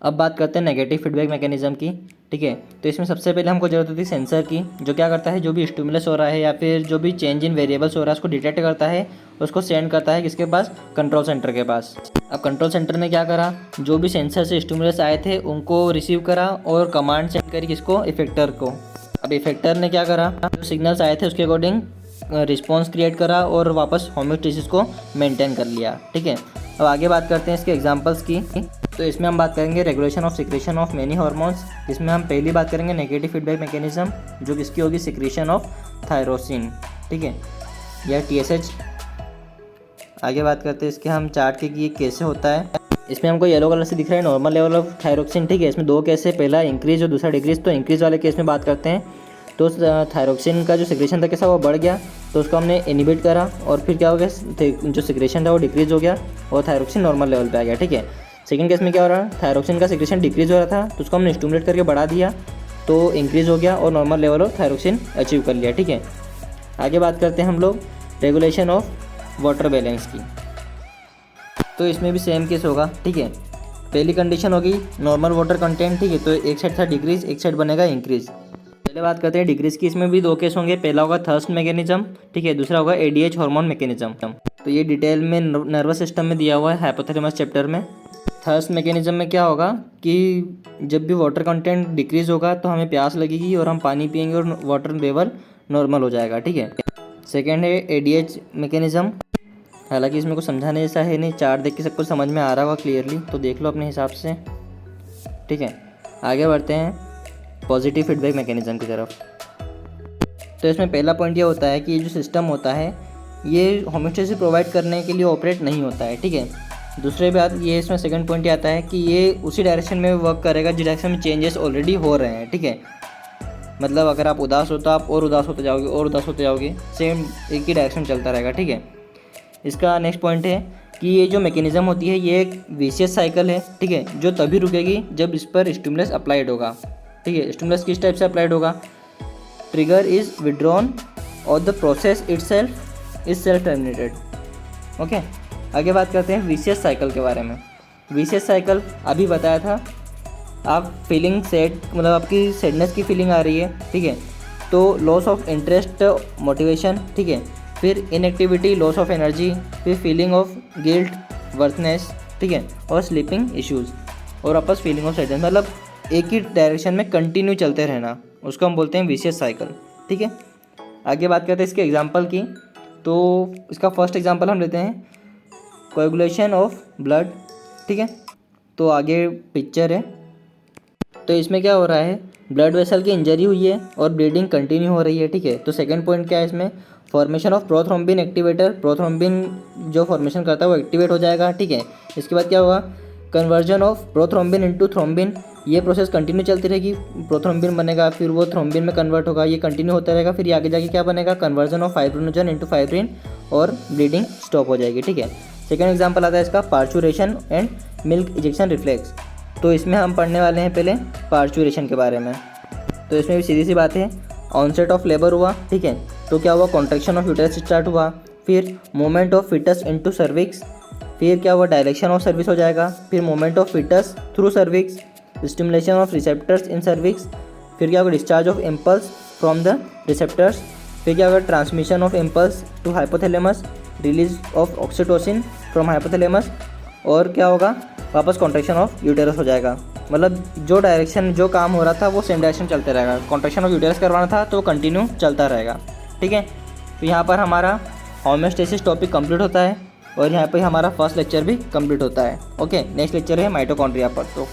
अब बात करते हैं नेगेटिव फीडबैक मैकेनिज्म की। ठीक है, तो इसमें सबसे पहले हमको ज़रूरत होती है सेंसर की, जो क्या करता है, जो भी स्टिमुलस हो रहा है या फिर जो भी चेंज इन वेरिएबल्स हो रहा है उसको डिटेक्ट करता है, उसको सेंड करता है किसके पास, कंट्रोल सेंटर के पास। अब कंट्रोल सेंटर ने क्या करा, जो भी सेंसर से स्टिमुलस आए थे उनको रिसीव करा और कमांड सेंड करी किसको, इफेक्टर को। अब इफेक्टर ने क्या करा, जो सिग्नल्स आए थे उसके अकॉर्डिंग रिस्पॉन्स क्रिएट करा और वापस होम्योस्टेसिस को मेंटेन कर लिया। ठीक है, अब आगे बात करते हैं इसके एग्जांपल्स की। तो इसमें हम बात करेंगे regulation of secretion of many hormones, जिसमें हम पहली बात करेंगे नेगेटिव फीडबैक मैकेनिज्म, जो किसकी होगी, सिक्रेशन ऑफ थायरोसिन। ठीक है, या TSH। आगे बात करते हैं इसके हम चार्ट के कि ये कैसे होता है। इसमें हमको येलो कलर से दिख रहा है नॉर्मल लेवल ऑफ थायरोक्सिन। ठीक है, इसमें दो केस है, पहला इंक्रीज और दूसरा डिक्रीज। तो इंक्रीज वाले केस में बात करते हैं तो थायरोक्सिन का जो सिक्रेशन था कैसा, वो बढ़ गया, तो उसको हमने इनिबिट करा और फिर क्या हो गया, जो सिक्रेशन था वो डिक्रीज हो गया और थायरोक्सिन नॉर्मल लेवल पे आ गया। ठीक है, सेकंड केस में क्या हो रहा है, थायरोक्सिन का सिक्रेशन डिक्रीज हो रहा था तो उसको हमने स्टिमुलेट करके बढ़ा दिया, तो इंक्रीज हो गया और normal level of thyroxine achieve कर लिया। ठीक है, आगे बात करते हैं हम लोग रेगुलेशन ऑफ वाटर बैलेंस की। तो इसमें भी सेम केस होगा। ठीक है, पहली कंडीशन होगी नॉर्मल वाटर कंटेंट। ठीक है, तो एक साइड था डिक्रीज, एक साइड बनेगा इंक्रीज। पहले बात करते हैं डिक्रीज की। इसमें भी दो केस होंगे, पहला होगा थर्स्ट मैकेनिज्म। ठीक है, दूसरा होगा ADH हार्मोन मैकेनिज्म। तो ये डिटेल में नर्वस सिस्टम में दिया हुआ है हाइपोथैलेमस चैप्टर में। थर्स्ट मैकेनिज्म में क्या होगा कि जब भी वाटर कंटेंट डिक्रीज होगा तो हमें प्यास लगेगी और हम पानी पिएंगे और वाटर लेवल नॉर्मल हो जाएगा। ठीक है, सेकेंड है ADH मैकेनिज्म। हालांकि इसमें कुछ समझाने जैसा है नहीं, चार्ट देख के सब कुछ समझ में आ रहा होगा क्लियरली, तो देख लो अपने हिसाब से। ठीक है, आगे बढ़ते हैं पॉजिटिव फीडबैक मैकेनिज्म की तरफ। तो इसमें पहला पॉइंट ये होता है कि ये जो सिस्टम होता है ये होम्योस्टेसिस प्रोवाइड करने के लिए ऑपरेट नहीं होता है। ठीक है, दूसरी बात ये इसमें सेकंड पॉइंट ये आता है कि ये उसी डायरेक्शन में वर्क करेगा जिस डायरेक्शन में चेंजेस ऑलरेडी हो रहे हैं। ठीक है, मतलब अगर आप उदास हो तो आप और उदास होते जाओगे और उदास होते जाओगे, सेम एक ही डायरेक्शन चलता रहेगा। ठीक है, इसका नेक्स्ट पॉइंट है कि ये जो मैकेनिज्म होती है ये एक विशियस साइकिल है। ठीक है, जो तभी रुकेगी जब इस पर स्टिमुलस अप्लाइड होगा। ठीक है, स्टिमुलस किस टाइप से अप्लाइड होगा, ट्रिगर इज विड्रॉन और the process itself is self terminated. Okay, आगे बात करते हैं विशियस साइकिल के बारे में। विशियस साइकिल अभी बताया था, आप फीलिंग सैड, मतलब आपकी सैडनेस की फीलिंग आ रही है। ठीक है, तो लॉस ऑफ इंटरेस्ट मोटिवेशन। ठीक है, फिर इनएक्टिविटी, लॉस ऑफ एनर्जी, फिर फीलिंग ऑफ गिल्ट, वर्थनेस। ठीक है, और स्लीपिंग इश्यूज़ और वापस फीलिंग ऑफ सैडनेस, मतलब एक ही डायरेक्शन में कंटिन्यू चलते रहना, उसको हम बोलते हैं विशियस साइकिल। ठीक है, आगे बात करते हैं इसके एग्जांपल की। तो इसका फर्स्ट एग्जांपल हम लेते हैं कोएगुलेशन ऑफ ब्लड। ठीक है, तो आगे पिक्चर है। तो इसमें क्या हो रहा है, ब्लड वेसल की इंजरी हुई है और ब्लीडिंग कंटिन्यू हो रही है। ठीक है, तो सेकंड पॉइंट क्या है इसमें, formation of prothrombin activator. Prothrombin जो फॉर्मेशन करता है वो एक्टिवेट हो जाएगा। ठीक है, इसके बाद क्या होगा, conversion of prothrombin into thrombin. ये प्रोसेस कंटिन्यू चलती रहेगी, प्रोथ्रोम्बिन बनेगा, फिर वो थ्रोम्बिन में कन्वर्ट होगा, ये कंटिन्यू होता रहेगा। फिर आगे जाके क्या बनेगा, conversion of fibrinogen into fibrin और ब्लीडिंग स्टॉप हो जाएगी। ठीक है, सेकेंड एग्जाम्पल आता है इसका parturition and milk ejection reflex. तो इसमें हम पढ़ने वाले हैं पहले पार्चुरेशन के बारे में। तो इसमें भी सीधी सी बात है, ऑनसेट ऑफ लेबर हुआ। ठीक है, तो क्या हुआ, कॉन्ट्रैक्शन ऑफ यूटेरस स्टार्ट हुआ, फिर movement of foetus into cervix, फिर क्या हुआ, डायरेक्शन ऑफ सर्विस हो जाएगा, फिर movement of foetus through cervix, stimulation of receptors in cervix, फिर क्या होगा, discharge of impulse from the receptors, फिर क्या होगा, transmission of impulse to hypothalamus, release of oxytocin from hypothalamus, और क्या होगा, वापस कॉन्ट्रैक्शन ऑफ यूटेरस हो जाएगा। मतलब जो डायरेक्शन, जो काम हो रहा था वो सेम डायरेक्शन चलते रहेगा। कॉन्ट्रैक्शन ऑफ यूटेरस करवाना था तो कंटिन्यू चलता रहेगा। ठीक है, तो यहाँ पर हमारा होम्योस्टेसिस टॉपिक कंप्लीट होता है और यहाँ पर हमारा फर्स्ट लेक्चर भी कंप्लीट होता है। ओके, नेक्स्ट लेक्चर है माइटोकॉन्ड्रिया पर। तो